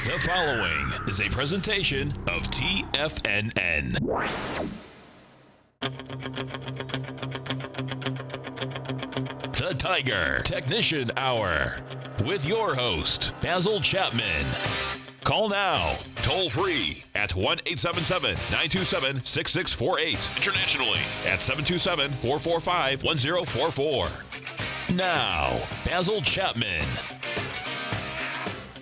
The following is a presentation of TFNN. The Tiger Technician Hour with your host, Basil Chapman. Call now, toll free at 1-877-927-6648. Internationally at 727-445-1044. Now, Basil Chapman.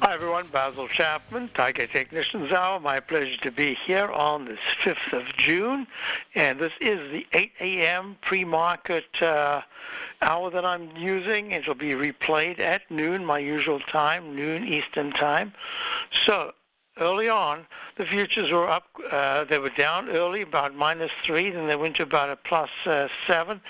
Hi everyone, Basil Chapman, Tiger Technicians Hour. My pleasure to be here on this 5th of June. And this is the 8 a.m. pre-market hour that I'm using. It will be replayed at noon, my usual time, noon Eastern time. So early on, the futures were up. They were down early, about -3. Then they went to about a +7.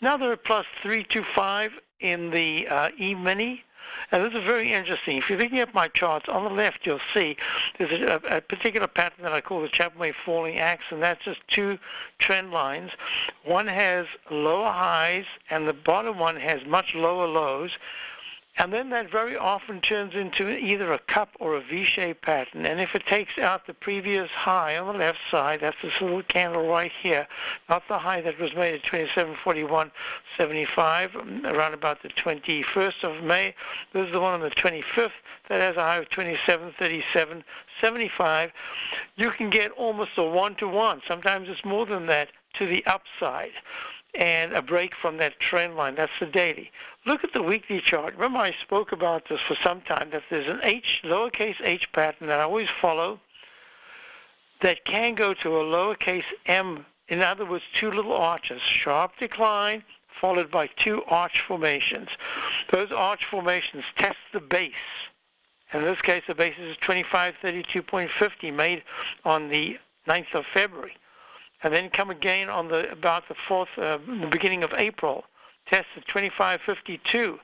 Now they're at +325 in the E-mini. And this is very interesting. If you're looking at my charts, on the left you'll see there's a particular pattern that I call the Chapman wave falling axe, and that's just two trend lines. One has lower highs, and the bottom one has much lower lows. And then that very often turns into either a cup or a V-shaped pattern. And if it takes out the previous high on the left side, that's this little candle right here, not the high that was made at 2741.75, around about the 21st of May. This is the one on the 25th that has a high of 2737.75. You can get almost a one-to-one. Sometimes it's more than that to the upside, and a break from that trend line. That's the daily. Look at the weekly chart. Remember, I spoke about this for some time, that there's an lowercase h pattern that I always follow that can go to a lowercase m. In other words, two little arches, sharp decline followed by two arch formations. Those arch formations test the base. In this case, the base is 2532.50, made on the 9th of February. And then come again on about the 4th, the beginning of April, test at 2552,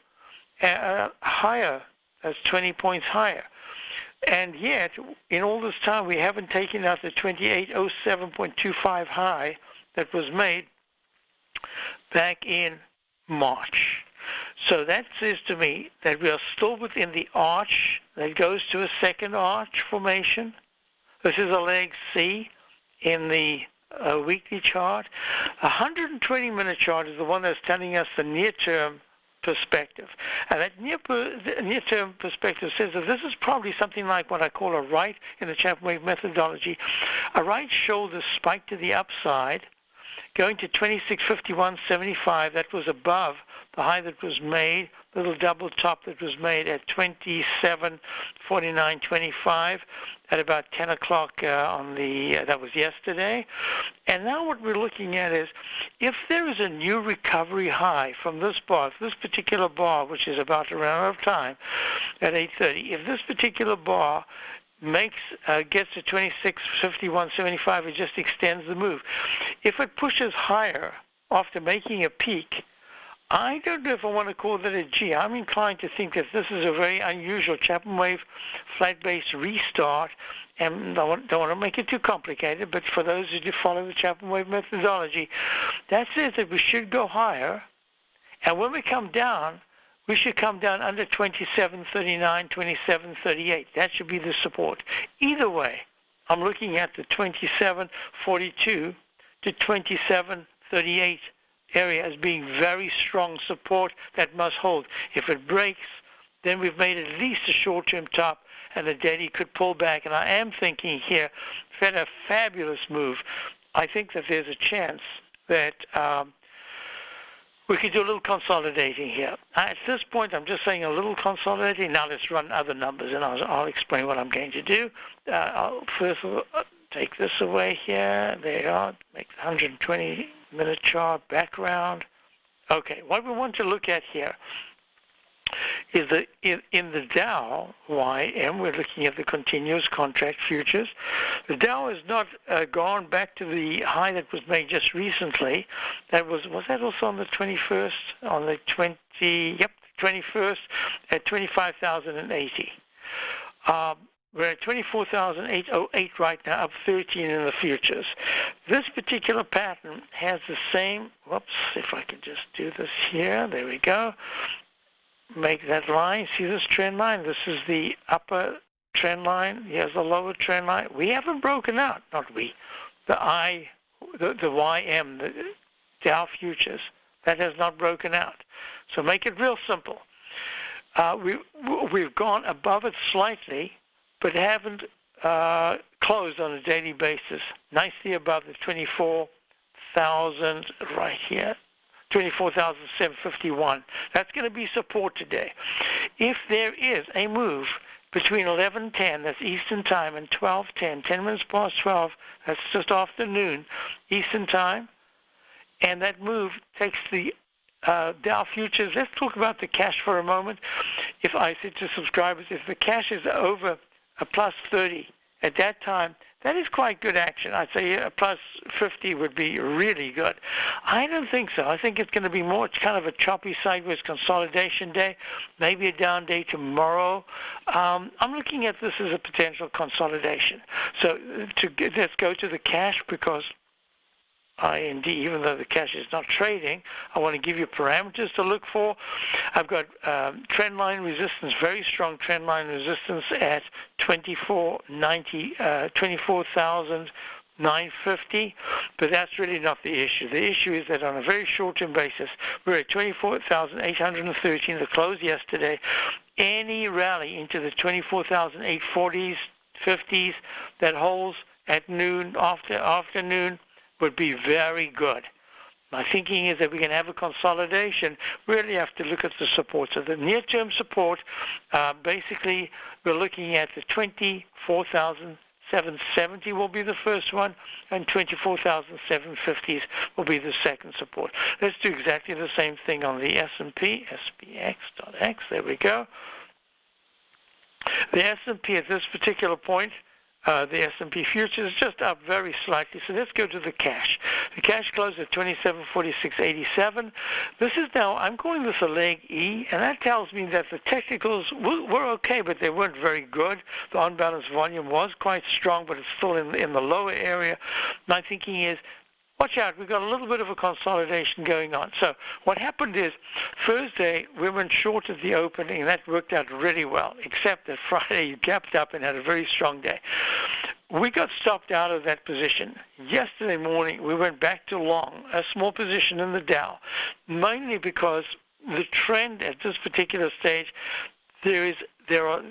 higher, that's 20 points higher. And yet, in all this time, we haven't taken out the 2807.25 high that was made back in March. So that says to me that we are still within the arch that goes to a second arch formation. This is a leg C in the weekly chart. A 120-minute chart is the one that's telling us the near-term perspective. And that near-term perspective says that this is probably something like what I call a right in the Chapman wave methodology. A right shoulder spike to the upside, going to 2651.75. That was above the high that was made, little double top that was made at 2749.25 at about 10 o'clock that was yesterday. And now what we're looking at is, if there is a new recovery high from this bar, this particular bar, which is about to run out of time at 8:30, if this particular bar gets to 2651.75, it just extends the move. If it pushes higher after making a peak, I don't know if I want to call that a G. I'm inclined to think that this is a very unusual Chapman wave flat-based restart, and don't want to make it too complicated, but for those who do follow the Chapman wave methodology, that says that we should go higher, and when we come down, we should come down under 2739, 2738. That should be the support. Either way, I'm looking at the 2742 to 2738 area as being very strong support that must hold. If it breaks, then we've made at least a short-term top, and the daily could pull back. And I am thinking here, Fed a fabulous move. I think that there's a chance that we could do a little consolidating here. At this point, I'm just saying a little consolidating. Now let's run other numbers, and I'll explain what I'm going to do. I'll first take this away here. There you are. Make the 120-minute chart background. Okay, what we want to look at here is that in the Dow YM, we're looking at the continuous contract futures. The Dow has not gone back to the high that was made just recently. That was that also on the 21st? On the 21st at 25,080. We're at 24,808 right now, up 13 in the futures. This particular pattern has the same, whoops, if I can just do this here, there we go. Make that line, see this trend line? This is the upper trend line. Here's the lower trend line. We haven't broken out, not we. The YM, the Dow futures, that has not broken out. So make it real simple. We've gone above it slightly, but haven't closed on a daily basis. Nicely above the 24,000 right here. 24,751. That's going to be support today. If there is a move between 11:10, that's Eastern Time, and 12:10, 10 minutes past 12, that's just after noon, Eastern Time, and that move takes the Dow futures. Let's talk about the cash for a moment. If I said to subscribers, if the cash is over a plus 30 at that time, that is quite good action. I'd say a plus 50 would be really good. I don't think so. I think it's going to be more, it's kind of a choppy sideways consolidation day, maybe a down day tomorrow. I'm looking at this as a potential consolidation. So let's go to the cash, because indeed, even though the cash is not trading, I want to give you parameters to look for. I've got trend line resistance, very strong trend line resistance at 24,950, but that's really not the issue. The issue is that on a very short-term basis, we're at 24,813, the close yesterday. Any rally into the 24,840s, 50s that holds at noon, afternoon, would be very good. My thinking is that we can have a consolidation. We really have to look at the support. So the near-term support, basically, we're looking at the 24,770 will be the first one, and 24,750s will be the second support. Let's do exactly the same thing on the S&P, SPX.X. There we go. The S&P at this particular point, the S&P futures is just up very slightly. So let's go to the cash. The cash closed at 2746.87. This is now, I'm calling this a leg E, and that tells me that the technicals were okay, but they weren't very good. The on-balance volume was quite strong, but it's still in the lower area. My thinking is, watch out, we've got a little bit of a consolidation going on. So what happened is, Thursday, we went short at the opening, and that worked out really well, except that Friday you gapped up and had a very strong day. We got stopped out of that position. Yesterday morning, we went back to long, a small position in the Dow, mainly because the trend at this particular stage, there are,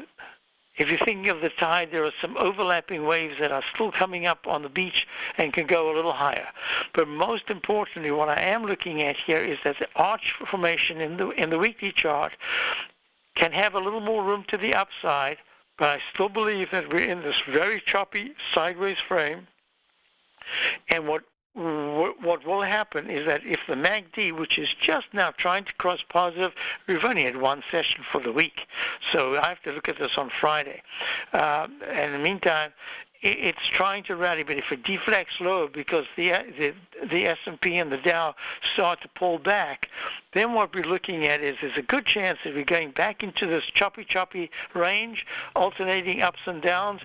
if you're thinking of the tide, there are some overlapping waves that are still coming up on the beach and can go a little higher. But most importantly, what I am looking at here is that the arch formation in the weekly chart can have a little more room to the upside, but I still believe that we're in this very choppy sideways frame. And what will happen is that if the MACD, which is just now trying to cross positive, we've only had one session for the week, so I have to look at this on Friday. And in the meantime, it's trying to rally, but if it deflects lower because the S&P and the Dow start to pull back, then what we're looking at is there's a good chance that we're going back into this choppy range, alternating ups and downs,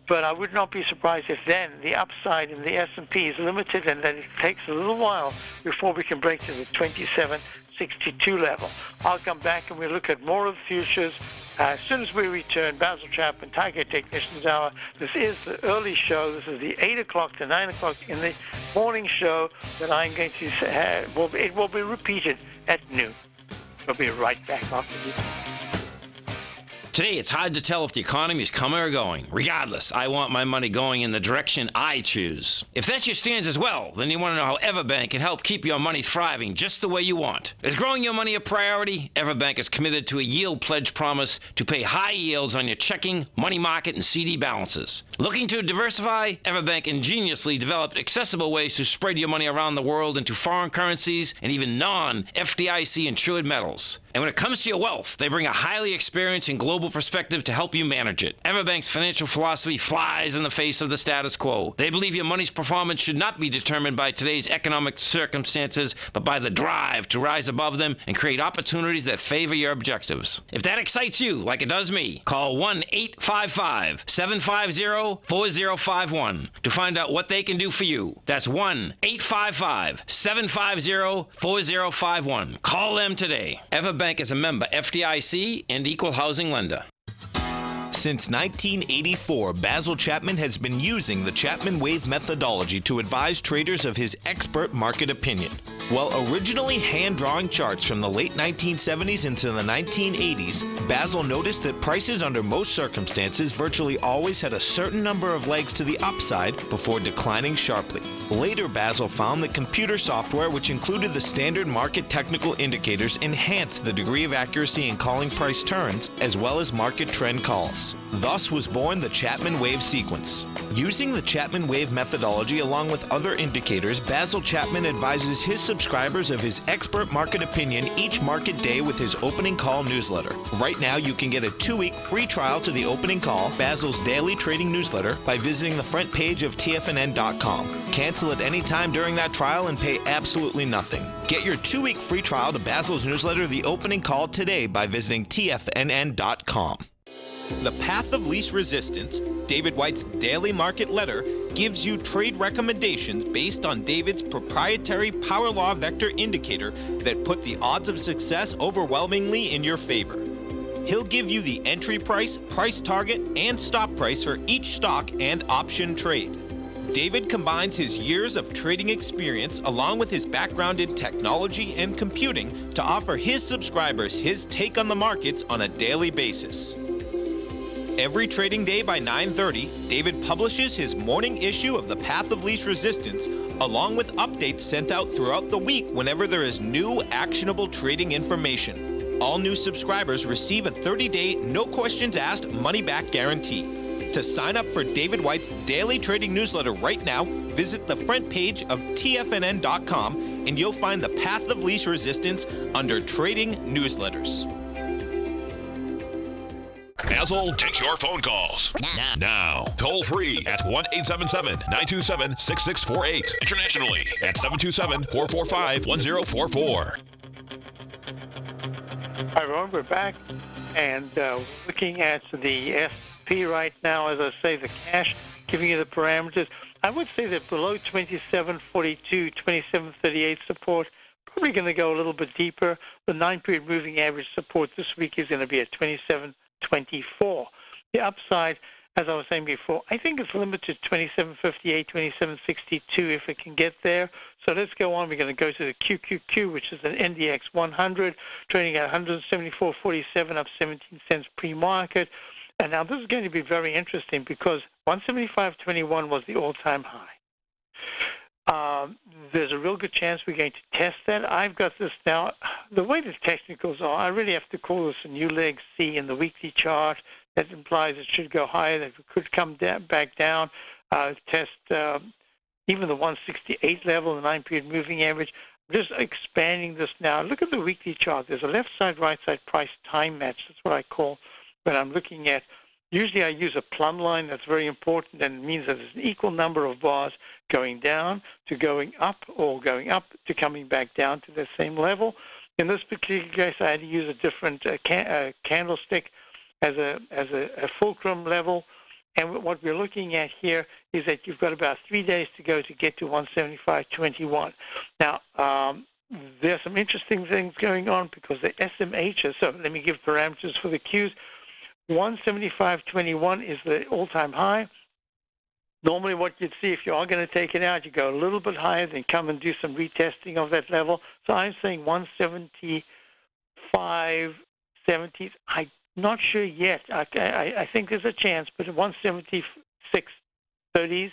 but I would not be surprised if then the upside in the S&P is limited and that it takes a little while before we can break to the 2762 level. I'll come back and we'll look at more of the futures as soon as we return. Basil Chapman, Tiger Technicians Hour. This is the early show. This is the 8 o'clock to 9 o'clock in the morning show that I'm going to have. It will be repeated at noon. We'll be right back after this. Today, it's hard to tell if the economy is coming or going. Regardless, I want my money going in the direction I choose. If that's your stance as well, then you want to know how Everbank can help keep your money thriving just the way you want. Is growing your money a priority? Everbank is committed to a yield pledge promise to pay high yields on your checking, money market, and CD balances. Looking to diversify? Everbank ingeniously developed accessible ways to spread your money around the world into foreign currencies and even non-FDIC insured metals. And when it comes to your wealth, they bring a highly experienced and global perspective to help you manage it. Everbank's financial philosophy flies in the face of the status quo. They believe your money's performance should not be determined by today's economic circumstances, but by the drive to rise above them and create opportunities that favor your objectives. If that excites you, like it does me, call 1-855-750-4051 to find out what they can do for you. That's 1-855-750-4051. Call them today. Everbank is a member FDIC and equal housing lender. Since 1984, Basil Chapman has been using the Chapman Wave methodology to advise traders of his expert market opinion. While originally hand-drawing charts from the late 1970s into the 1980s, Basil noticed that prices under most circumstances virtually always had a certain number of legs to the upside before declining sharply. Later, Basil found that computer software, which included the standard market technical indicators, enhanced the degree of accuracy in calling price turns, as well as market trend calls. Thus was born the Chapman Wave sequence. Using the Chapman Wave methodology along with other indicators, Basil Chapman advises his subscribers of his expert market opinion each market day with his opening call newsletter. Right now, you can get a 2-week free trial to the opening call, Basil's daily trading newsletter, by visiting the front page of TFNN.com. Cancel at any time during that trial and pay absolutely nothing. Get your 2-week free trial to Basil's newsletter, The Opening Call, today by visiting TFNN.com. The Path of Least Resistance, David White's daily market letter, gives you trade recommendations based on David's proprietary Power Law Vector indicator that put the odds of success overwhelmingly in your favor. He'll give you the entry price, price target, and stop price for each stock and option trade. David combines his years of trading experience along with his background in technology and computing to offer his subscribers his take on the markets on a daily basis. Every trading day by 9:30, David publishes his morning issue of The Path of Least Resistance, along with updates sent out throughout the week whenever there is new actionable trading information. All new subscribers receive a 30-day, no questions asked, money-back guarantee. To sign up for David White's daily trading newsletter right now, visit the front page of TFNN.com and you'll find the Path of Least Resistance under Trading Newsletters. Basil takes your phone calls. Now, toll free at 1-877-927-6648. Internationally at 727-445-1044. Hi, Ron, we're back and looking at the S&P right now. As I say, the cash, giving you the parameters. I would say that below 27.42, 27.38 support, probably going to go a little bit deeper. The 9-period moving average support this week is going to be at 27.24. The upside, as I was saying before, I think it's limited to 27.58, 27.62 if it can get there. So let's go on. We're going to go to the QQQ, which is an NDX 100, trading at 174.47, up 17 cents pre-market. And now this is going to be very interesting because 175.21 was the all-time high. There's a real good chance we're going to test that. I've got this now. The way the technicals are, I really have to call this a new leg C in the weekly chart. That implies it should go higher, that it could come back down, test even the 168 level, the 9-period moving average. I'm just expanding this now. Look at the weekly chart. There's a left side, right side price time match. That's what I call when I'm looking at. Usually I use a plumb line. That's very important, and it means that there's an equal number of bars going down to going up or going up to coming back down to the same level. In this particular case, I had to use a different candlestick as a fulcrum level. And what we're looking at here is that you've got about 3 days to go to get to 175.21. Now, there's some interesting things going on because the SMHs, so let me give parameters for the Qs. 175.21 is the all-time high. Normally what you'd see if you are going to take it out, you go a little bit higher, then come and do some retesting of that level. So I'm saying 175.70. I'm not sure yet. I think there's a chance, but 176.30s,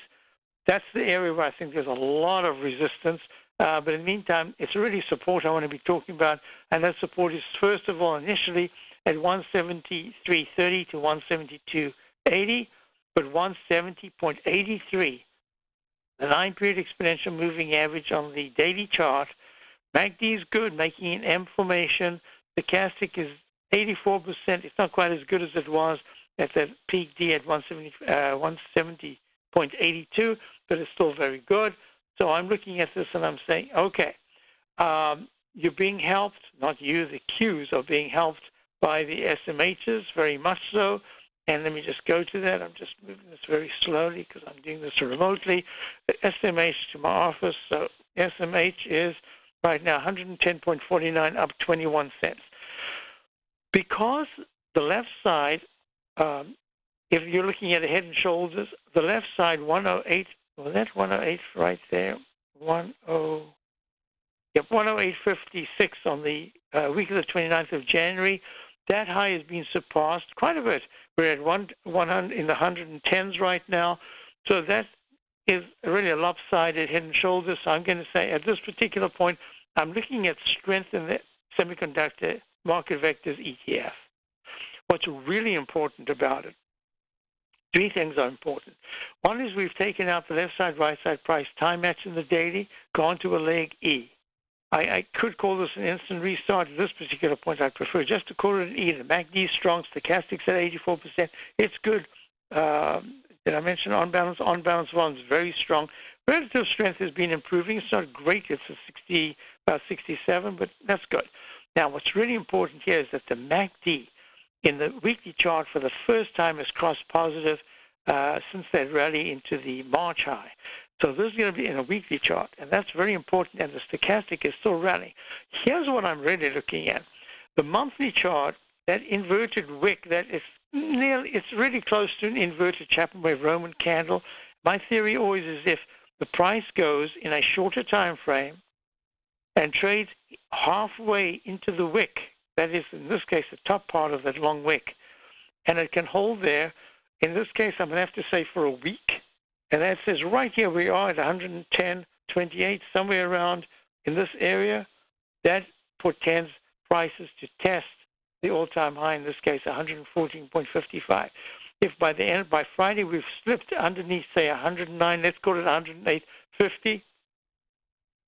that's the area where I think there's a lot of resistance. But in the meantime, it's really support I want to be talking about, and that support is, first of all, initially at 173.30 to 172.80, but 170.83, the 9-period exponential moving average on the daily chart. MACD is good, making an M formation. Stochastic is 84%. It's not quite as good as it was at the peak D at 170.82, but it's still very good. So I'm looking at this and I'm saying, okay, you're being helped, not you, the Qs are being helped by the SMHs, very much so. And let me just go to that. I'm just moving this very slowly because I'm doing this remotely. The SMH to my office. So SMH is right now 110.49, up 21 cents. Because the left side if you're looking at a head and shoulders, the left side, 108, well, that's 108 right there, 108.56 on the week of the 29th of January. That high has been surpassed quite a bit. We're at 100 in the 110s right now. So that is really a lopsided head and shoulders. So I'm going to say at this particular point, I'm looking at strength in the semiconductor market vectors ETF. What's really important about it, three things are important. One is we've taken out the left side, right side price time match in the daily, gone to a leg E. I could call this an instant restart. At this particular point, I'd prefer just to call it an E. The MACD is strong, stochastics at 84%. It's good. Did I mention on balance? On balance volume is very strong. Relative strength has been improving. It's not great. It's about 67, but that's good. Now, what's really important here is that the MACD in the weekly chart for the first time has crossed positive since that rally into the March high. So this is going to be in a weekly chart, and that's very important, and the stochastic is still rallying. Here's what I'm really looking at. The monthly chart, that inverted wick, it's really close to an inverted Chapman wave Roman candle. My theory always is if the price goes in a shorter time frame and trades halfway into the wick, that is, in this case, the top part of that long wick, and it can hold there, in this case, I'm going to have to say for a week, and that says right here we are at 110.28, somewhere around in this area. That portends prices to test the all-time high, in this case 114.55. If by Friday we've slipped underneath, say 109, let's call it 108.50,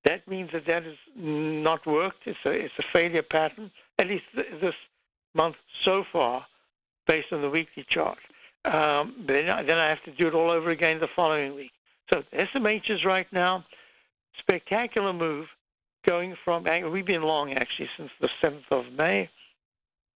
that means that has not worked. It's a failure pattern, at least this month so far, based on the weekly chart. Then I have to do it all over again the following week. So SMHs right now, spectacular move, going from, we've been long actually since the 7th of May.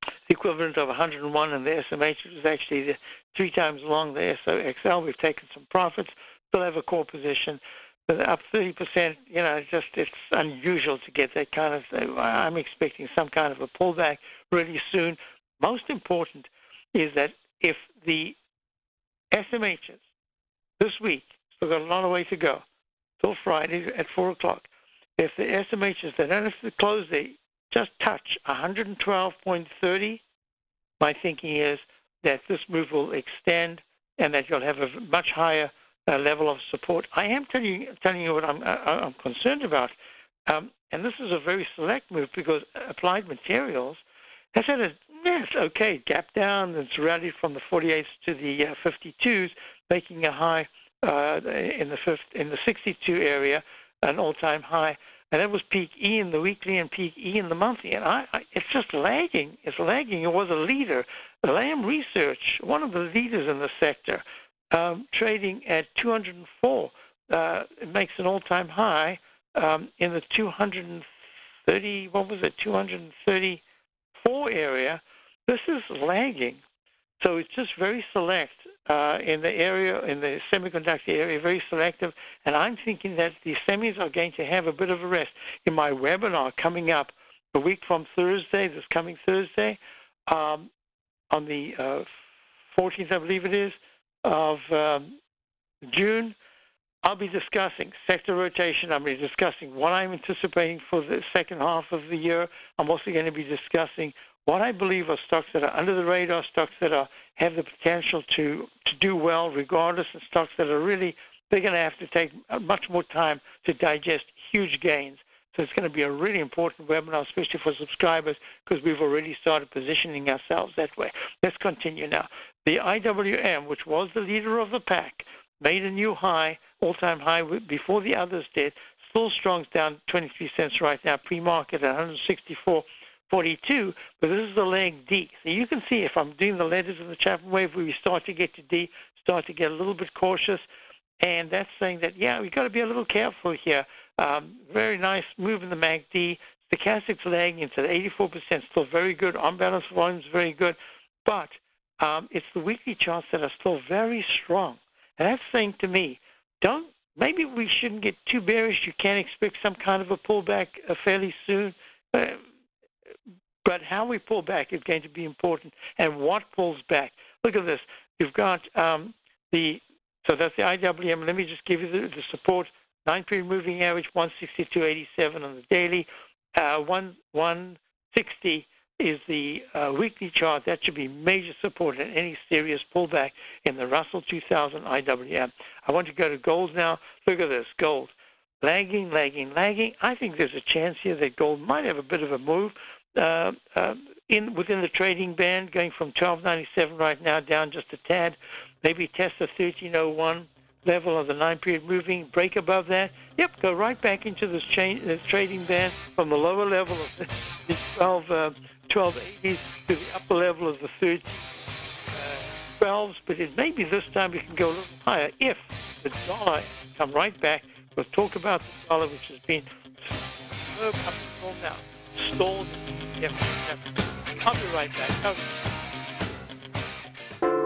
The equivalent of 101 in the SMH is actually 3 times long the SOXL. We've taken some profits, still have a core position. But up 30%, it's unusual to get that kind of, I'm expecting some kind of a pullback really soon. Most important is that if the SMHs this week, still got a lot of way to go, till Friday at 4 o'clock, if the SMHs, they don't have to close, they just touch 112.30, my thinking is that this move will extend and that you'll have a much higher level of support. I am telling you what I'm concerned about, and this is a very select move because Applied Materials has had a okay gap down. It's rallied from the 48s to the 52s, making a high in the 62 area, an all-time high. And that was peak E in the weekly and peak E in the monthly. And it's just lagging. It's lagging. It was a leader. Lam Research, one of the leaders in the sector, trading at 204. It makes an all-time high in the 230, 234 area. This is lagging. So it's just very select in the area, in the semiconductor area, very selective. And I'm thinking that the semis are going to have a bit of a rest. In my webinar coming up a week from Thursday, this coming Thursday, on the 14th, I believe it is, of June, I'll be discussing sector rotation. I'll be discussing what I'm anticipating for the second half of the year. I'm also going to be discussing what I believe are stocks that are under the radar, stocks that have the potential to do well regardless, and stocks that are really, they're going to have to take much more time to digest huge gains. So it's going to be a really important webinar, especially for subscribers, because we've already started positioning ourselves that way. Let's continue now. The IWM, which was the leader of the pack, made a new high, all-time high before the others did. Still strong, down 23 cents right now, pre-market at 164.42, but this is the leg D. So you can see if I'm doing the letters of the Chapman wave, we start to get to D, start to get a little bit cautious, and that's saying that, we've got to be a little careful here. Very nice move in the MACD. Stochastics lagging into the 84%, still very good. On-balance volume is very good, but it's the weekly charts that are still very strong. And that's saying to me, maybe we shouldn't get too bearish. You can expect some kind of a pullback fairly soon. But how we pull back is going to be important, and what pulls back. Look at this. You've got so that's the IWM. Let me just give you the support. 9-period moving average, 162.87 on the daily. 160 is the weekly chart. That should be major support in any serious pullback in the Russell 2000 IWM. I want to go to gold now. Look at this, gold. Lagging. I think there's a chance here that gold might have a bit of a move within the trading band, going from 12.97 right now down just a tad. Maybe test the 13.01 level of the 9-period moving, break above that. Yep, go right back into this trading band from the lower level of the 12.80s to the upper level of the 13.12s. But it may be this time we can go a little higher if the dollar come right back. We'll talk about the dollar, which has been up until now, stalled. Yep. I'll be right back.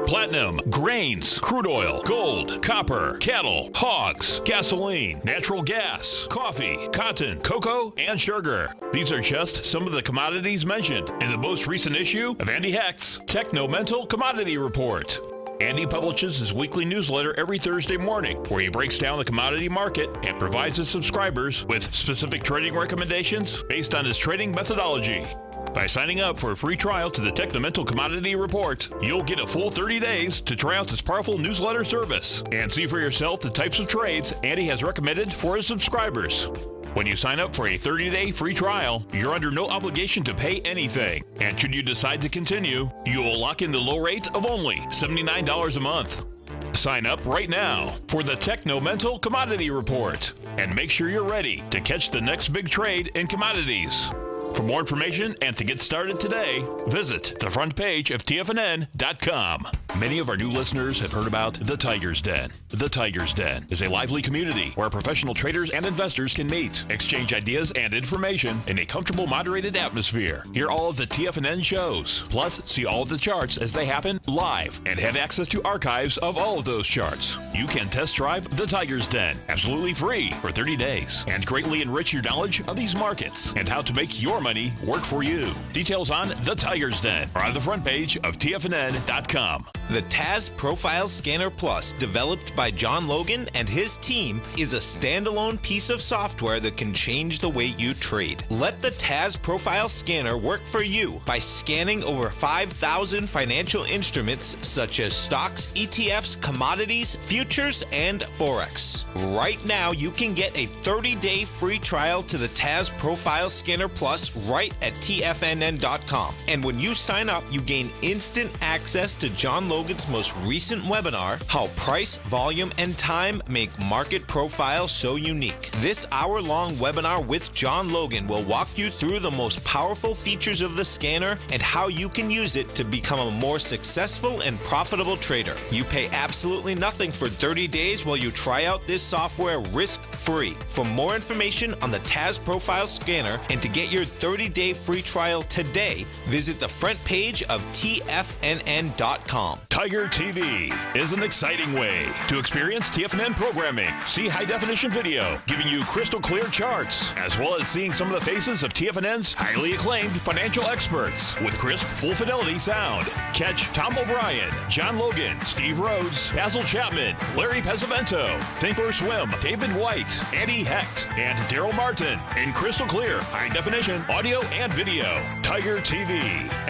Platinum, grains, crude oil, gold, copper, cattle, hogs, gasoline, natural gas, coffee, cotton, cocoa, and sugar. These are just some of the commodities mentioned in the most recent issue of Andy Hecht's Techno-Mental Commodity Report. Andy publishes his weekly newsletter every Thursday morning, where he breaks down the commodity market and provides his subscribers with specific trading recommendations based on his trading methodology. By signing up for a free trial to the Techno-Mental Commodity Report, you'll get a full 30 days to try out this powerful newsletter service and see for yourself the types of trades Andy has recommended for his subscribers. When you sign up for a 30-day free trial, you're under no obligation to pay anything. And should you decide to continue, you will lock in the low rate of only $79 a month. Sign up right now for the Techno-Mental Commodity Report and make sure you're ready to catch the next big trade in commodities. For more information and to get started today, visit the front page of TFNN.com. Many of our new listeners have heard about The Tiger's Den. The Tiger's Den is a lively community where professional traders and investors can meet, exchange ideas and information in a comfortable, moderated atmosphere. Hear all of the TFNN shows, plus see all of the charts as they happen live and have access to archives of all of those charts. You can test drive The Tiger's Den absolutely free for 30 days and greatly enrich your knowledge of these markets and how to make your money work for you. Details on The Tiger's Den are on the front page of TFNN.com. The TAS Profile Scanner Plus, developed by John Logan and his team, is a standalone piece of software that can change the way you trade. Let the TAS Profile Scanner work for you by scanning over 5,000 financial instruments such as stocks, ETFs, commodities, futures, and Forex. Right now, you can get a 30-day free trial to the TAS Profile Scanner Plus right at TFNN.com. And when you sign up, you gain instant access to John Logan's most recent webinar, How Price, Volume, and Time Make Market Profiles So Unique. This hour-long webinar with John Logan will walk you through the most powerful features of the scanner and how you can use it to become a more successful and profitable trader. You pay absolutely nothing for 30 days while you try out this software risk-free. For more information on the TAS Profile Scanner and to get your 30-day free trial today, visit the front page of TFNN.com. Tiger TV is an exciting way to experience TFNN programming. See high-definition video giving you crystal clear charts, as well as seeing some of the faces of TFNN's highly acclaimed financial experts with crisp, full-fidelity sound. Catch Tom O'Brien, John Logan, Steve Rhodes, Basil Chapman, Larry Pesavento, Think or Swim, David White, Andy Hecht, and Daryl Martin in crystal clear, high-definition audio and video. Tiger TV,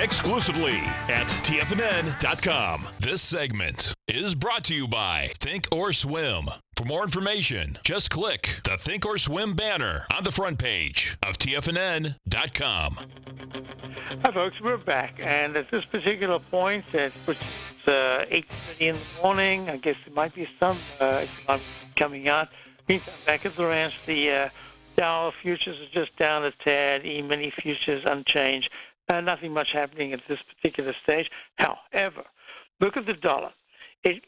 exclusively at TFNN.com. This segment is brought to you by Think or Swim. For more information, just click the Think or Swim banner on the front page of TFNN.com. Hi, folks. We're back. And at this particular point, which is 8:30 in the morning, I guess there might be some coming out. Meantime, back at the ranch, the Dow futures are just down a tad. E-mini futures unchanged. Nothing much happening at this particular stage. However, look at the dollar. It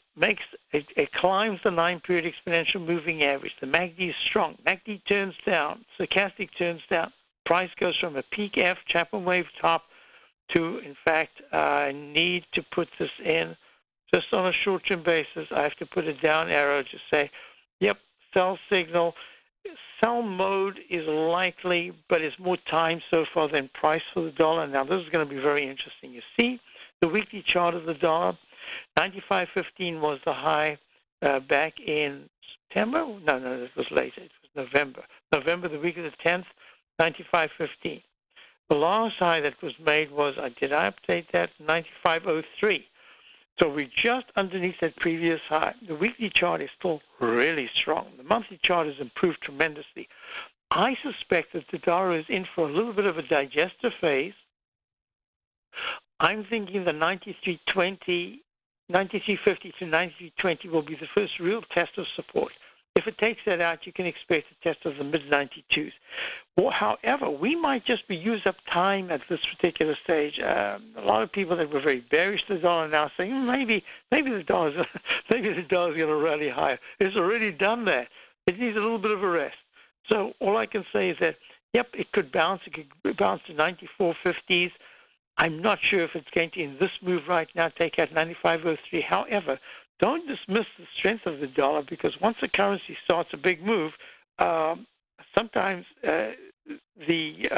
climbs the 9-period exponential moving average. The MACD is strong. MACD turns down. Stochastic turns down. Price goes from a peak F Chapman wave top to, in fact, I need to put this in just on a short-term basis. I have to put a down arrow to say, yep, sell signal. Sell mode is likely, but it's more time so far than price for the dollar. Now, this is going to be very interesting. You see the weekly chart of the dollar. 95.15 was the high back in September. No, it was later. It was November. November, the week of the 10th, 95.15. The last high that was made was, did I update that? 95.03. So we're just underneath that previous high. The weekly chart is still really strong. The monthly chart has improved tremendously. I suspect that the dollar is in for a little bit of a digestive phase. I'm thinking the 93.50 to 93.20 will be the first real test of support. If it takes that out, you can expect a test of the mid-92s. Well, however, we might just be use up time at this particular stage. A lot of people that were very bearish to the dollar now saying maybe the dollar's going to rally higher. It's already done that. It needs a little bit of a rest. So all I can say is that, yep, it could bounce. It could bounce to 94.50s. I'm not sure if it's going to, in this move right now, take out 95.03. However, don't dismiss the strength of the dollar, because once the currency starts a big move, sometimes the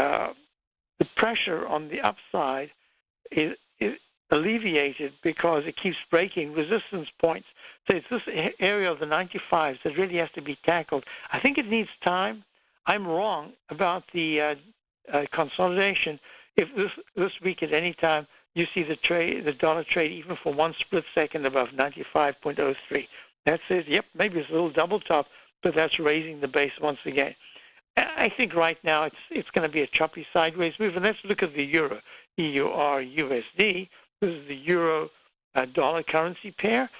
pressure on the upside is alleviated because it keeps breaking resistance points. So it's this area of the 95s that really has to be tackled. I think it needs time. I'm wrong about the consolidation. If this week at any time you see the dollar trade even for one split second above 95.03, that says, yep, maybe it's a little double top, but that's raising the base once again. I think right now it's going to be a choppy sideways move. And let's look at the euro, EUR-USD. This is the euro-dollar currency pair.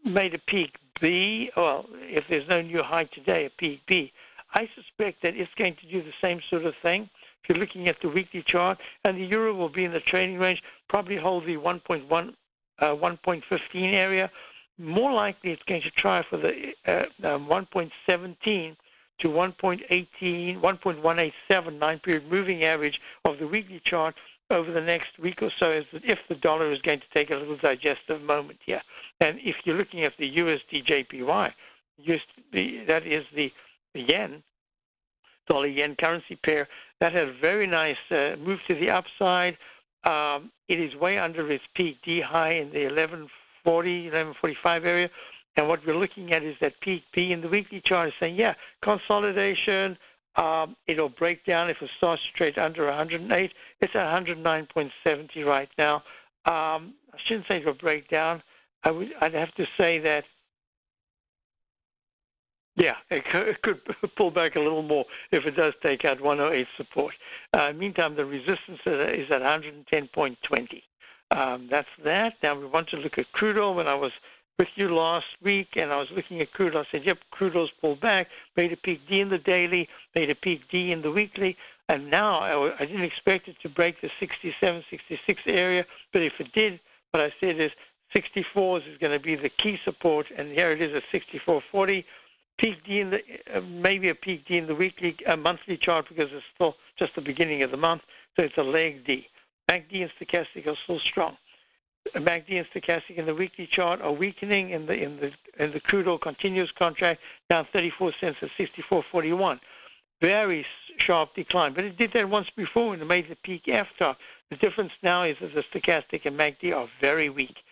Made a peak B. Well, if there's no new high today, a peak B. I suspect that it's going to do the same sort of thing. If you're looking at the weekly chart, and the euro will be in the trading range, probably hold the 1.15 area. More likely it's going to try for the 1.17 to 1.18, 1.187 9-period moving average of the weekly chart over the next week or so, as if the dollar is going to take a little digestive moment here. And if you're looking at the USD JPY, that is the yen, dollar-yen currency pair, that had a very nice move to the upside. It is way under its peak D high in the 1145 area. And what we're looking at is that peak B in the weekly chart is saying, yeah, consolidation. It'll break down if it starts to trade under 108. It's at 109.70 right now. I shouldn't say it'll break down. I'd have to say that, yeah, it could pull back a little more if it does take out 108 support. Meantime, the resistance is at 110.20. That's that. Now we want to look at crude oil. When I was with you last week and I was looking at crude oil, I said, yep, crude oil's pulled back, made a peak D in the daily, made a peak D in the weekly, and now I didn't expect it to break the 67, 66 area, but if it did, what I said is 64s is going to be the key support, and here it is at 64.40. Peak D in the maybe a peak D in the weekly, monthly chart, because it's still just the beginning of the month, so it's a leg D. MACD and stochastic are still strong. MACD and stochastic in the weekly chart are weakening in the crude oil continuous contract, down 34 cents at 64.41. Very sharp decline, but it did that once before when it made the peak F top. The difference now is that the stochastic and MACD are very weak.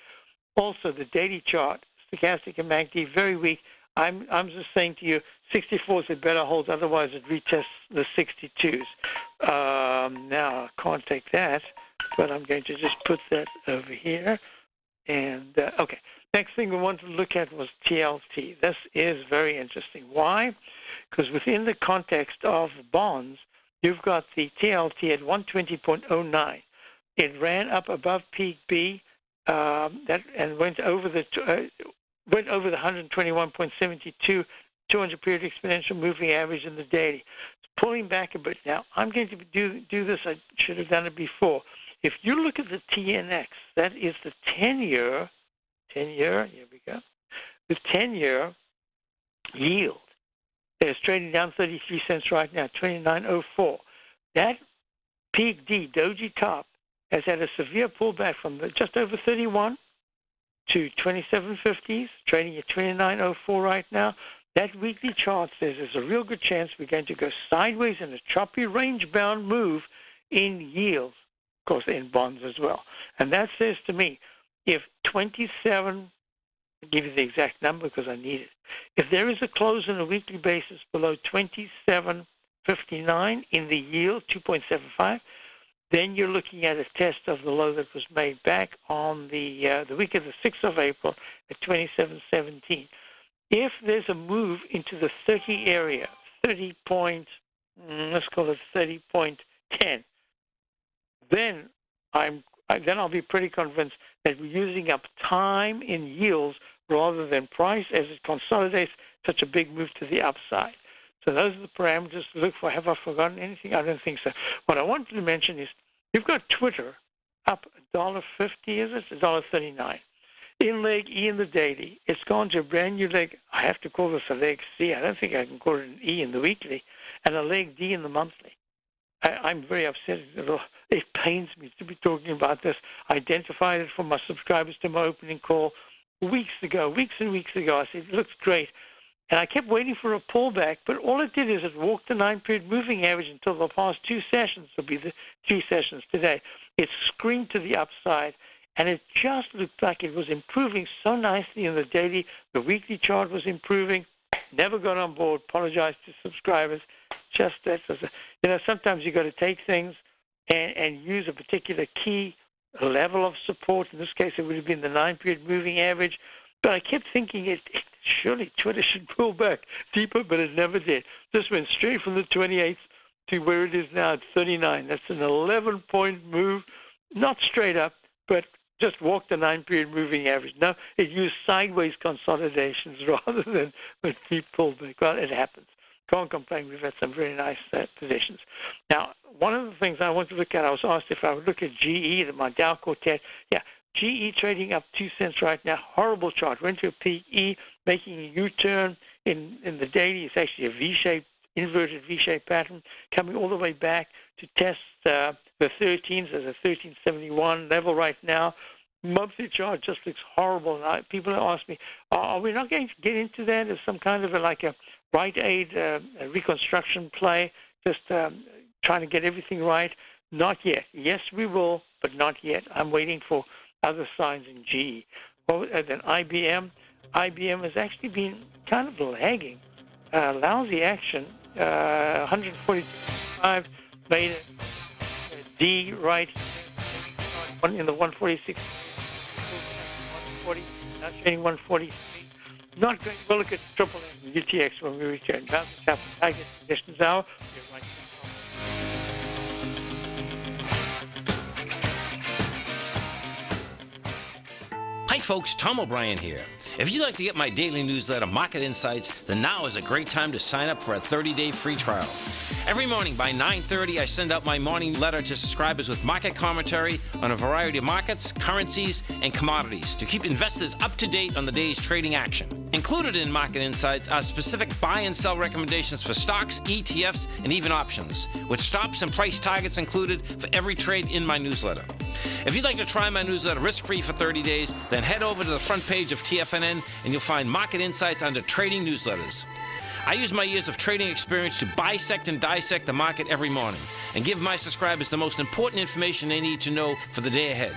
Also, the daily chart, stochastic and MACD, very weak. I'm just saying to you, 64s had better hold, otherwise it retests the 62s. Now, I can't take that, but I'm going to just put that over here. And, okay, next thing we wanted to look at was TLT. This is very interesting. Why? Because within the context of bonds, you've got the TLT at 120.09. It ran up above peak B and went over the 121.72 200-period exponential moving average in the daily. It's pulling back a bit now. I'm going to do this. I should have done it before. If you look at the TNX, that is the 10-year, here we go, the 10-year yield. It's trading down 33 cents right now, 29.04. That peak D, doji top, has had a severe pullback from just over 31 to 27.50s, trading at 29.04 right now. That weekly chart says there's a real good chance we're going to go sideways in a choppy range-bound move in yields, of course, in bonds as well. And that says to me, if 27, I'll give you the exact number because I need it. If there is a close on a weekly basis below 27.59 in the yield, 2.75, then you're looking at a test of the low that was made back on the week of the 6th of April at 27.17. If there's a move into the 30 area, 30 point, let's call it 30.10, then I'll be pretty convinced that we're using up time in yields rather than price as it consolidates such a big move to the upside. So those are the parameters to look for. Have I forgotten anything? I don't think so. What I wanted to mention is you've got Twitter up $1.50, is it? $1.39. In leg E in the daily, it's gone to a brand new leg. I have to call this a leg C. I don't think I can call it an E in the weekly, and a leg D in the monthly. I'm very upset. It pains me to be talking about this. I identified it for my subscribers to my opening call weeks and weeks ago. I said, it looks great. And I kept waiting for a pullback, but all it did is it walked the 9-period moving average until the past 2 sessions. Will be the 3 sessions today. It screamed to the upside, and it just looked like it was improving so nicely in the daily. The weekly chart was improving. Never got on board. Apologize to subscribers. Just that, sometimes you got to take things and use a particular key level of support. In this case, it would have been the 9-period moving average. But I kept thinking surely Twitter should pull back deeper, but it never did. Just went straight from the 28th to where it is now at 39. That's an 11-point move, not straight up, but just walked the 9-period moving average. No, it used sideways consolidations rather than a deep pullback. Well, it happens. Can't complain. We've had some very nice positions. Now, one of the things I want to look at, I was asked if I would look at GE, my Dow Quartet. Yeah, GE trading up 2 cents right now. Horrible chart. Went to a peak E, making a U-turn in the daily. It's actually a V-shaped, inverted V-shaped pattern, coming all the way back to test the 13s. There's a 1371 level right now. Monthly chart just looks horrible. And people ask me, are we not going to get into that as some kind of a Rite Aid reconstruction play, just trying to get everything right? Not yet. Yes, we will, but not yet. I'm waiting for other signs in GE. Then IBM. IBM has actually been kind of lagging. Lousy action. 145 made a D right in the 146. 140, now trading 143. Not going to look at Triple M and UTX when we return. Basil Chapman, Target Conditions Hour. We're right back. Hi folks, Tom O'Brien here. If you'd like to get my daily newsletter, Market Insights, then now is a great time to sign up for a 30-day free trial. Every morning by 9:30, I send out my morning letter to subscribers with market commentary on a variety of markets, currencies, and commodities to keep investors up to date on the day's trading action. Included in Market Insights are specific buy and sell recommendations for stocks, ETFs, and even options, with stops and price targets included for every trade in my newsletter. If you'd like to try my newsletter risk-free for 30 days, then head over to the front page of TFNN and you'll find Market Insights under Trading Newsletters. I use my years of trading experience to bisect and dissect the market every morning and give my subscribers the most important information they need to know for the day ahead.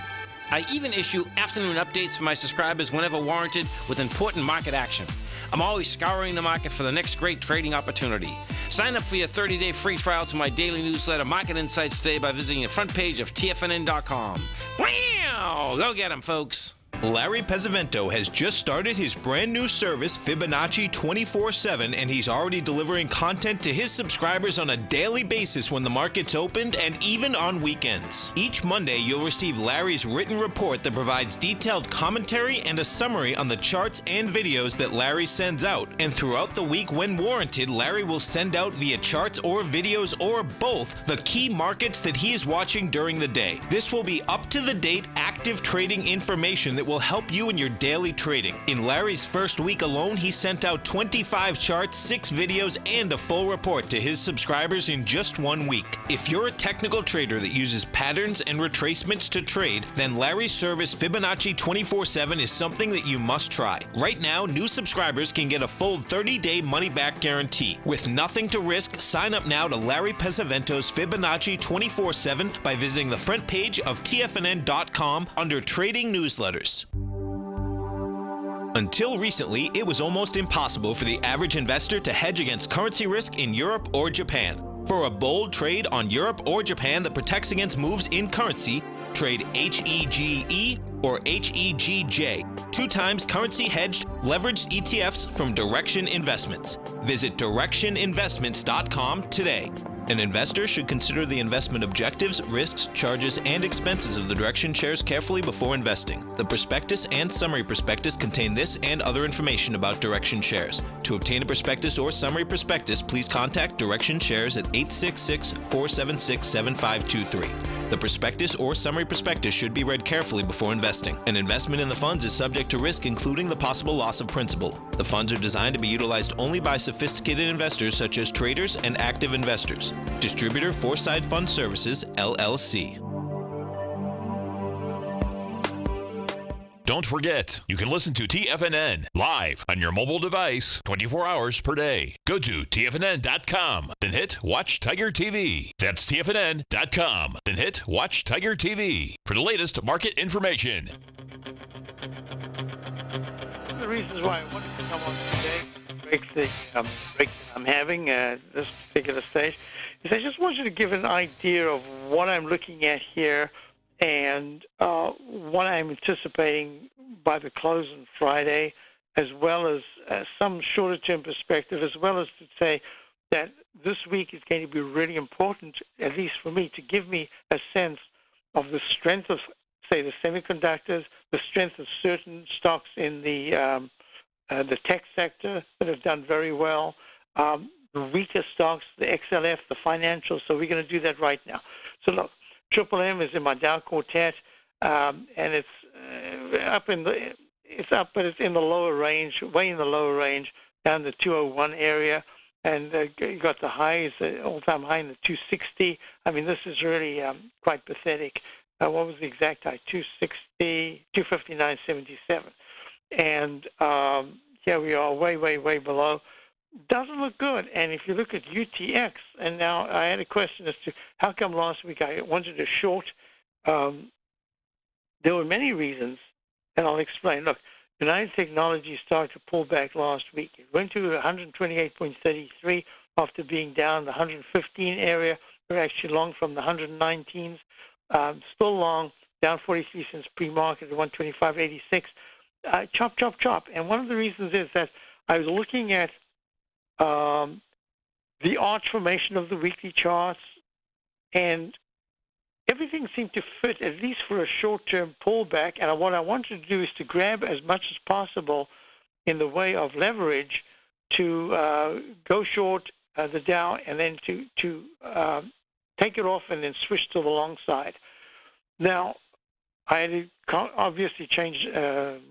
I even issue afternoon updates for my subscribers whenever warranted with important market action. I'm always scouring the market for the next great trading opportunity. Sign up for your 30-day free trial to my daily newsletter, Market Insights, today by visiting the front page of TFNN.com. Wow! Go get 'em, folks. Larry Pesavento has just started his brand new service, Fibonacci 24/7, and he's already delivering content to his subscribers on a daily basis when the market's opened and even on weekends. Each Monday, you'll receive Larry's written report that provides detailed commentary and a summary on the charts and videos that Larry sends out. And throughout the week, when warranted, Larry will send out via charts or videos or both the key markets that he is watching during the day. This will be up-to-the-date, active trading information that will help you in your daily trading. In Larry's first week alone, he sent out 25 charts, 6 videos, and a full report to his subscribers in just 1 week. If you're a technical trader that uses patterns and retracements to trade, then Larry's service Fibonacci 24/7 is something that you must try. Right now, new subscribers can get a full 30-day money-back guarantee. With nothing to risk, sign up now to Larry Pesavento's Fibonacci 24/7 by visiting the front page of TFNN.com under Trading Newsletters. Until recently, it was almost impossible for the average investor to hedge against currency risk in Europe or Japan. For a bold trade on Europe or Japan that protects against moves in currency, trade HEGE or HEGJ, 2 times currency hedged leveraged ETFs from Direction Investments. Visit directioninvestments.com today. An investor should consider the investment objectives, risks, charges, and expenses of the Direction shares carefully before investing. The prospectus and summary prospectus contain this and other information about Direction shares. To obtain a prospectus or summary prospectus, please contact Direction shares at 866-476-7523. The prospectus or summary prospectus should be read carefully before investing. An investment in the funds is subject to risk, including the possible loss of principal. The funds are designed to be utilized only by sophisticated investors such as traders and active investors. Distributor Foreside Fund Services, LLC. Don't forget, you can listen to TFNN live on your mobile device 24 hours per day. Go to TFNN.com, then hit Watch Tiger TV. That's TFNN.com, then hit Watch Tiger TV for the latest market information. One of the reasons why I wanted to come on today, break that I'm having at this particular stage, is I just want you to give an idea of what I'm looking at here and what I'm anticipating by the close on Friday, as well as some shorter-term perspective, as well as to say that this week is going to be really important, at least for me, to give me a sense of the strength of, say, the semiconductors, the strength of certain stocks in the tech sector that have done very well, the weaker stocks, the XLF, the financials. So we're going to do that right now. So look, Triple M is in my Dow Quartet, and it's up, but it's in the lower range, way in the lower range, down the 201 area, and you got the highs, all-time high in the 260. I mean, this is really quite pathetic. What was the exact high? 260, 259.77, and here we are, way below. Doesn't look good. And if you look at UTX, and now I had a question as to how come last week I wanted to short. There were many reasons, and I'll explain. Look, United Technologies started to pull back last week. It went to 128.33 after being down the 115 area. We're actually long from the 119s. Still long, down 43 cents pre-market at 125.86. Chop. And one of the reasons is that I was looking at the arch formation of the weekly charts, and everything seemed to fit, at least for a short-term pullback. And what I wanted to do is to grab as much as possible in the way of leverage to go short the Dow, and then to take it off and then switch to the long side. Now, I had to obviously change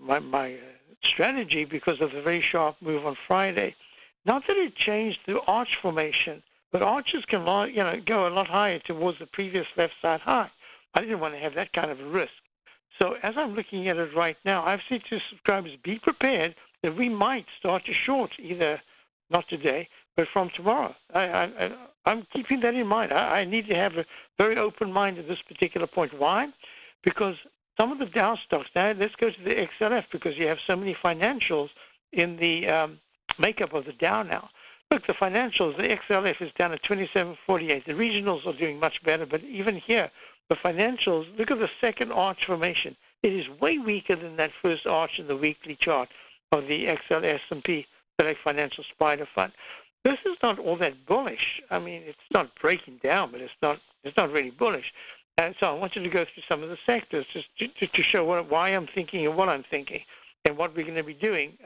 my strategy because of the very sharp move on Friday. Not that it changed the arch formation, but arches can go a lot higher towards the previous left side high. I didn't want to have that kind of a risk. So as I'm looking at it right now, I've said to subscribers, be prepared that we might start to short, either not today, but from tomorrow. I'm keeping that in mind. I need to have a very open mind at this particular point. Why? Because some of the Dow stocks, now let's go to the XLF, because you have so many financials in the makeup of the Dow now. Look, the financials, the XLF is down at 27.48. The regionals are doing much better, but even here, the financials, look at the second arch formation. It is way weaker than that first arch in the weekly chart of the XL S&P Select Financial Spider Fund. This is not all that bullish. I mean, it's not breaking down, but it's not really bullish. And so I want you to go through some of the sectors just to show why I'm thinking and what I'm thinking, and what we're going to be doing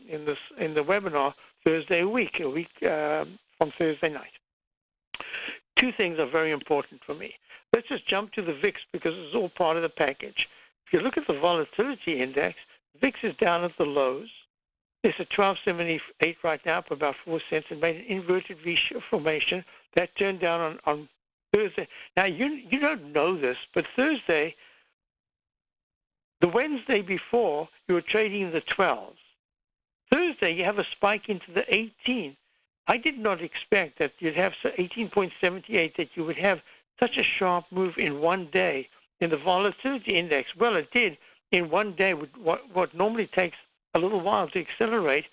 in the webinar Thursday week, a week from Thursday night. Two things are very important for me. Let's just jump to the VIX, because it's all part of the package. If you look at the volatility index, VIX is down at the lows. It's at 1278 right now, up about 4 cents, and made an inverted V formation that turned down on Thursday. Now, you don't know this, but Thursday, the Wednesday before, you were trading in the 12s. Thursday, you have a spike into the 18. I did not expect that you'd have 18.78, that you would have such a sharp move in one day in the volatility index. Well, it did in one day, what normally takes a little while to accelerate,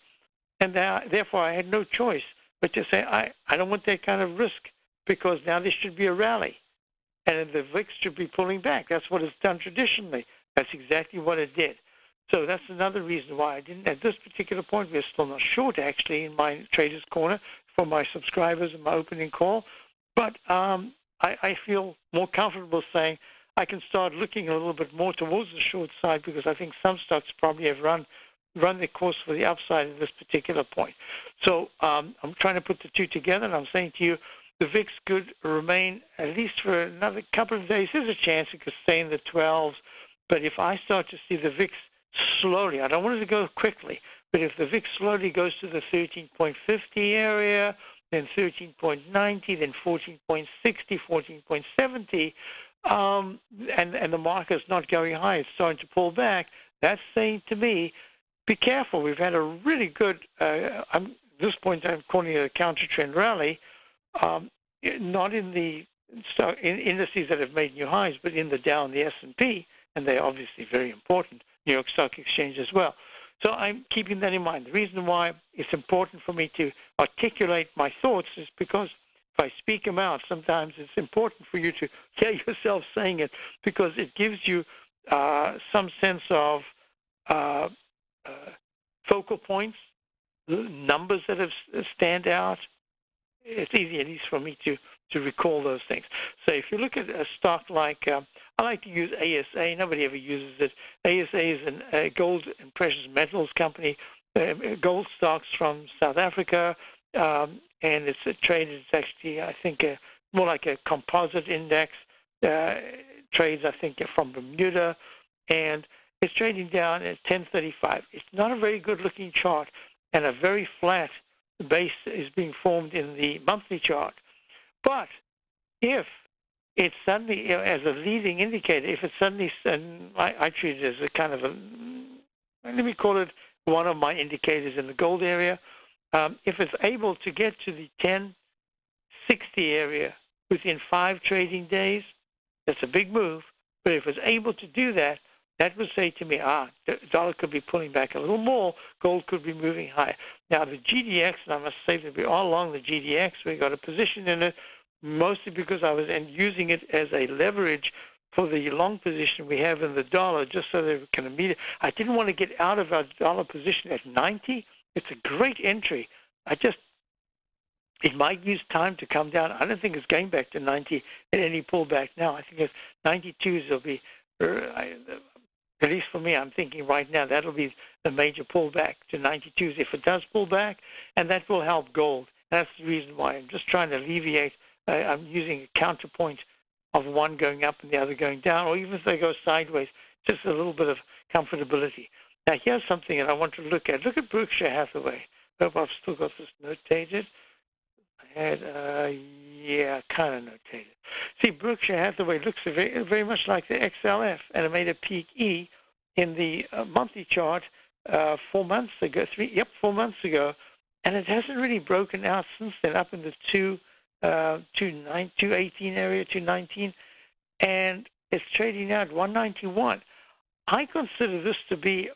and therefore I had no choice but to say I don't want that kind of risk, because now there should be a rally, and the VIX should be pulling back. That's what it's done traditionally. That's exactly what it did. So that's another reason why I didn't. At this particular point, we're still not short, actually, in my Traders Corner for my subscribers in my opening call. But I feel more comfortable saying I can start looking a little bit more towards the short side, because I think some stocks probably have run their course for the upside at this particular point. So I'm trying to put the two together, and I'm saying to you, the VIX could remain at least for another couple of days. There's a chance it could stay in the 12s. But if I start to see the VIX slowly, I don't want it to go quickly, but if the VIX slowly goes to the 13.50 area, then 13.90, then 14.60, 14.70, and the market's not going high, it's starting to pull back, that's saying to me, be careful. We've had a really good, at this point I'm calling it a counter-trend rally, not in the indices that have made new highs, but in the Dow and the S&P, and they're obviously very important, New York Stock Exchange as well. So I'm keeping that in mind. The reason why it's important for me to articulate my thoughts is because if I speak them out, sometimes it's important for you to hear yourself saying it, because it gives you some sense of focal points, numbers that stand out. It's easy, at least for me, to recall those things. So if you look at a stock like, I like to use ASA. Nobody ever uses it. ASA is a gold and precious metals company, gold stocks from South Africa, and it's traded. It's actually, I think, more like a composite index. Trades, I think, from Bermuda, and it's trading down at 1035. It's not a very good-looking chart, and a very flat base is being formed in the monthly chart. But if it suddenly, as a leading indicator, if it suddenly, and I treat it as a kind of let me call it one of my indicators in the gold area, if it's able to get to the 1060 area within 5 trading days, that's a big move. But if it's able to do that, that would say to me, the dollar could be pulling back a little more, gold could be moving higher. Now, the GDX, and I must say that we are along the GDX, we got a position in it, mostly because I was using it as a leverage for the long position we have in the dollar, just so that we can immediately. I didn't want to get out of our dollar position at 90. It's a great entry. It might use time to come down. I don't think it's going back to 90 at any pullback now. I think it's 92s will be, at least for me, I'm thinking right now that'll be the major pullback to 92s if it does pull back, and that will help gold. That's the reason why I'm just trying to alleviate. I'm using a counterpoint of one going up and the other going down, or even if they go sideways, just a little bit of comfortability. Now, here's something that I want to look at. Look at Berkshire Hathaway. I hope I've still got this notated. I had, kind of notated. See, Berkshire Hathaway looks very, very much like the XLF, and it made a peak E in the monthly chart 4 months ago. 4 months ago, and it hasn't really broken out since then, up in the 218 area, 219, and it's trading out 191. I consider this to be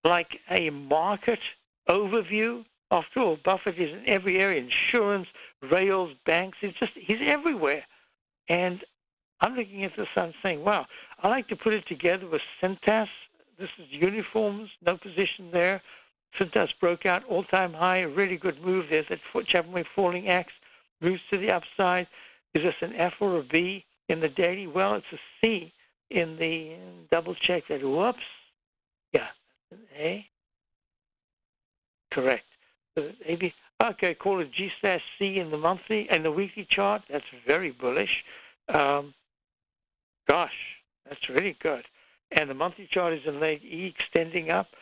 like a market overview. After all, Buffett is in every area: insurance, rails, banks. He's everywhere. And I'm looking at this and saying, wow, I like to put it together with Cintas. This is uniforms, no position there. Cintas broke out all-time high, a really good move. There's that Chapman Wave falling axe, moves to the upside. Is this an F or a B in the daily? Well, it's a C in the double check that. Whoops. Yeah, an A. Correct. Maybe, okay, call it G/C in the monthly and the weekly chart. That's very bullish. Gosh, that's really good. And the monthly chart is in late E, extending up.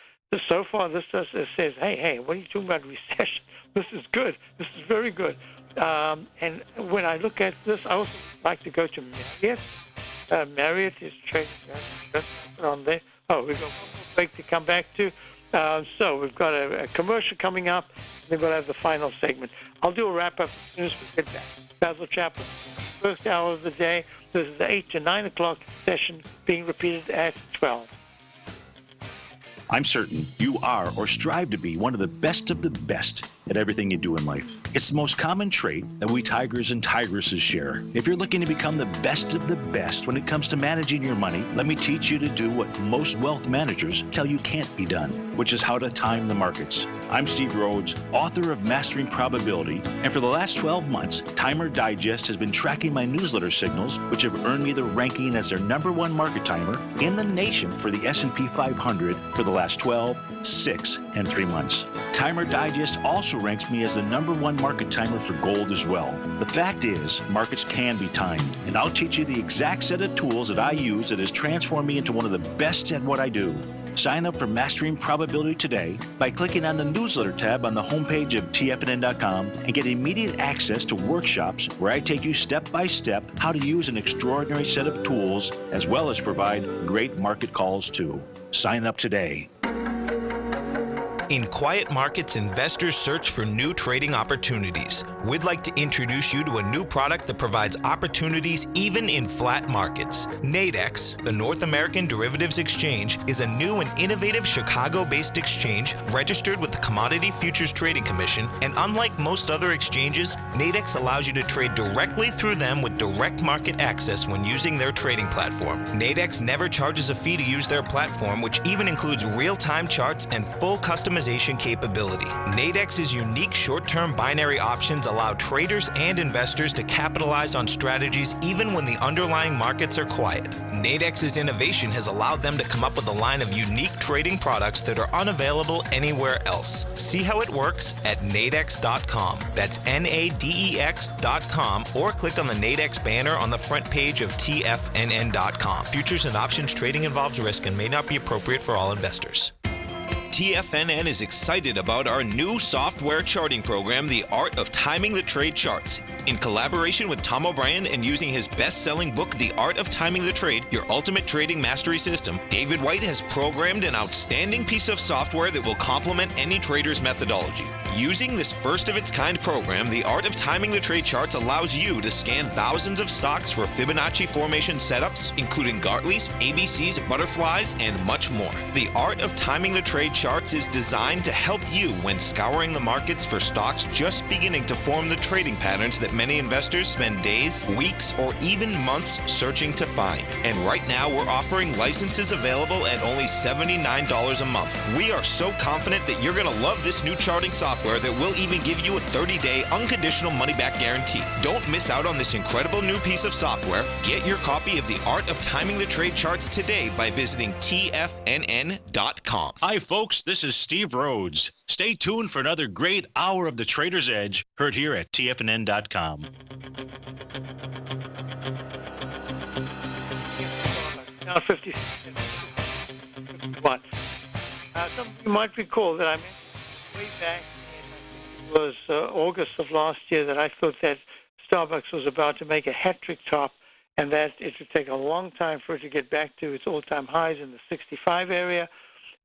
So far, this says, hey, what are you talking about recession? This is good. This is very good. And when I look at this, I also like to go to Marriott. Marriott is trading on there. Oh, we've got one more break to come back to. So we've got a commercial coming up, and then we'll have the final segment. I'll do a wrap-up as soon as we get back. Basil Chapman, first hour of the day. This is the 8 to 9 o'clock session being repeated at 12. I'm certain you are or strive to be one of the best at everything you do in life. It's the most common trait that we tigers and tigresses share. If you're looking to become the best of the best when it comes to managing your money, let me teach you to do what most wealth managers tell you can't be done, which is how to time the markets. I'm Steve Rhodes, author of Mastering Probability, and for the last 12 months, Timer Digest has been tracking my newsletter signals, which have earned me the ranking as their #1 market timer in the nation for the S&P 500 for the last 12, 6, and 3 months. Timer Digest also ranks me as the #1 market timer for gold as well. The fact is, markets can be timed, and I'll teach you the exact set of tools that I use that has transformed me into one of the best at what I do. Sign up for Mastering Probability today by clicking on the newsletter tab on the homepage of TFNN.com and get immediate access to workshops where I take you step by step how to use an extraordinary set of tools as well as provide great market calls too. Sign up today. In quiet markets, investors search for new trading opportunities. We'd like to introduce you to a new product that provides opportunities even in flat markets. Nadex, the North American Derivatives Exchange, is a new and innovative Chicago-based exchange registered with the Commodity Futures Trading Commission, and unlike most other exchanges, Nadex allows you to trade directly through them with direct market access when using their trading platform. Nadex never charges a fee to use their platform, which even includes real-time charts and full customization capability. Nadex's unique short-term binary options allow traders and investors to capitalize on strategies even when the underlying markets are quiet. Nadex's innovation has allowed them to come up with a line of unique trading products that are unavailable anywhere else. See how it works at nadex.com. That's NADEX.com, or click on the Nadex banner on the front page of TFNN.com. Futures and options trading involves risk and may not be appropriate for all investors. TFNN is excited about our new software charting program, The Art of Timing the Trade Charts. In collaboration with Tom O'Brien and using his best-selling book, The Art of Timing the Trade, Your Ultimate Trading Mastery System, David White has programmed an outstanding piece of software that will complement any trader's methodology. Using this first-of-its-kind program, The Art of Timing the Trade Charts allows you to scan thousands of stocks for Fibonacci formation setups, including Gartley's, ABC's, butterflies, and much more. The Art of Timing the Trade Charts is designed to help you when scouring the markets for stocks just beginning to form the trading patterns that many investors spend days, weeks, or even months searching to find. And right now, we're offering licenses available at only $79 a month. We are so confident that you're going to love this new charting software that will even give you a 30-day unconditional money-back guarantee. Don't miss out on this incredible new piece of software. Get your copy of The Art of Timing the Trade Charts today by visiting TFNN.com. Hi, folks. This is Steve Rhodes. Stay tuned for another great hour of The Trader's Edge, heard here at TFNN.com. Now 51. Some of you might recall that I mentioned way back in, it was August of last year, that I thought that Starbucks was about to make a hat-trick top, and that it would take a long time for it to get back to its all-time highs in the 65 area.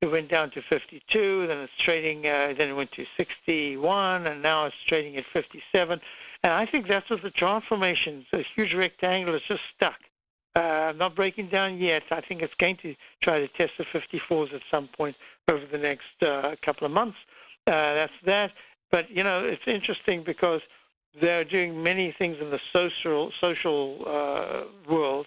It went down to 52, then it's trading, then it went to 61, and now it's trading at 57. And I think that's what the chart formation, the huge rectangle is just stuck. Not breaking down yet. I think it's going to try to test the 54s at some point over the next couple of months. That's that. But, you know, it's interesting because they're doing many things in the social world.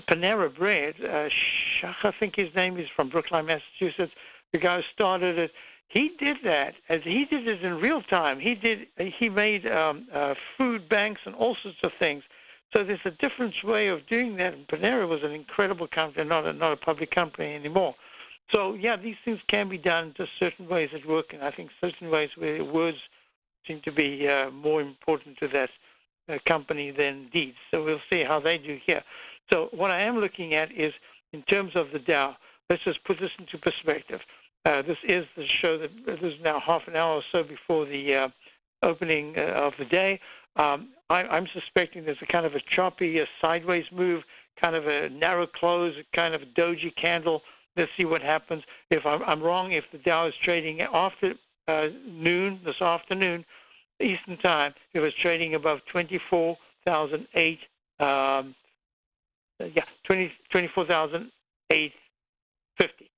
Panera Bread, Shach, I think his name is, from Brookline, Massachusetts, the guy who started it. He did that, as he did it in real time. He made food banks and all sorts of things. So there's a different way of doing that. And Panera was an incredible company, not a public company anymore. So yeah, these things can be done just certain ways that work, and I think certain ways where words seem to be more important to that company than deeds. So we'll see how they do here. So what I am looking at is, in terms of the Dow, let's just put this into perspective. This is the show that this is now half an hour or so before the opening of the day. I'm suspecting there's a kind of a choppy, sideways move, kind of a narrow close, kind of a doji candle. Let's see what happens. If I'm wrong, if the Dow is trading after noon, this afternoon, Eastern Time, it was trading above 24,008. 24,850.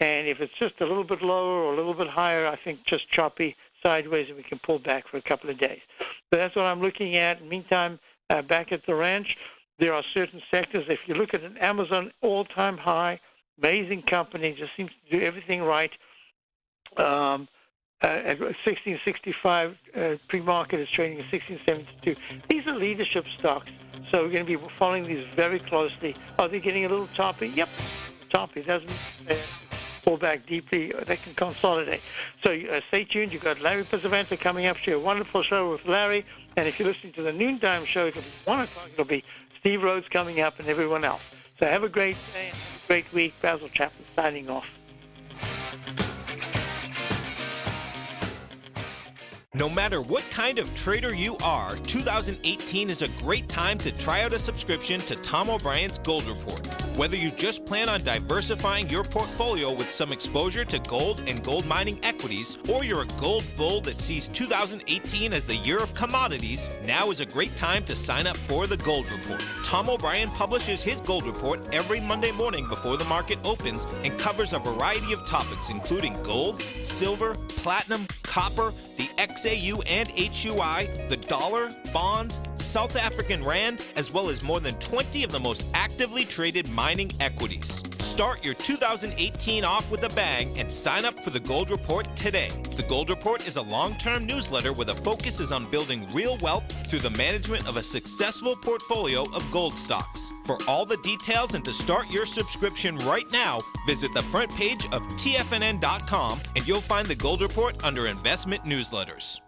And if it's just a little bit lower or a little bit higher, I think just choppy sideways, and we can pull back for a couple of days. So that's what I'm looking at. Meantime, back at the ranch, there are certain sectors. If you look at an Amazon all-time high, amazing company, just seems to do everything right. At 1665, pre-market is trading at 1672. These are leadership stocks, so we're going to be following these very closely. Are they getting a little toppy? Yep, toppy. It doesn't pull back deeply. They can consolidate. So stay tuned. You've got Larry Pesavento coming up. Share a wonderful show with Larry. And if you're listening to the noontime show, it'll be 1 o'clock. It'll be Steve Rhodes coming up and everyone else. So have a great day and have a great week. Basil Chapman signing off. No matter what kind of trader you are, 2018 is a great time to try out a subscription to Tom O'Brien's Gold Report. Whether you just plan on diversifying your portfolio with some exposure to gold and gold mining equities, or you're a gold bull that sees 2018 as the year of commodities, now is a great time to sign up for the Gold Report. Tom O'Brien publishes his Gold Report every Monday morning before the market opens and covers a variety of topics including gold, silver, platinum, copper, the XAU and HUI, the dollar, bonds, South African rand, as well as more than 20 of the most actively traded mining equities. Start your 2018 off with a bang and sign up for the Gold Report today. The Gold Report is a long-term newsletter where the focus is on building real wealth through the management of a successful portfolio of gold stocks. For all the details and to start your subscription right now, visit the front page of TFNN.com and you'll find the Gold Report under Investment Newsletters.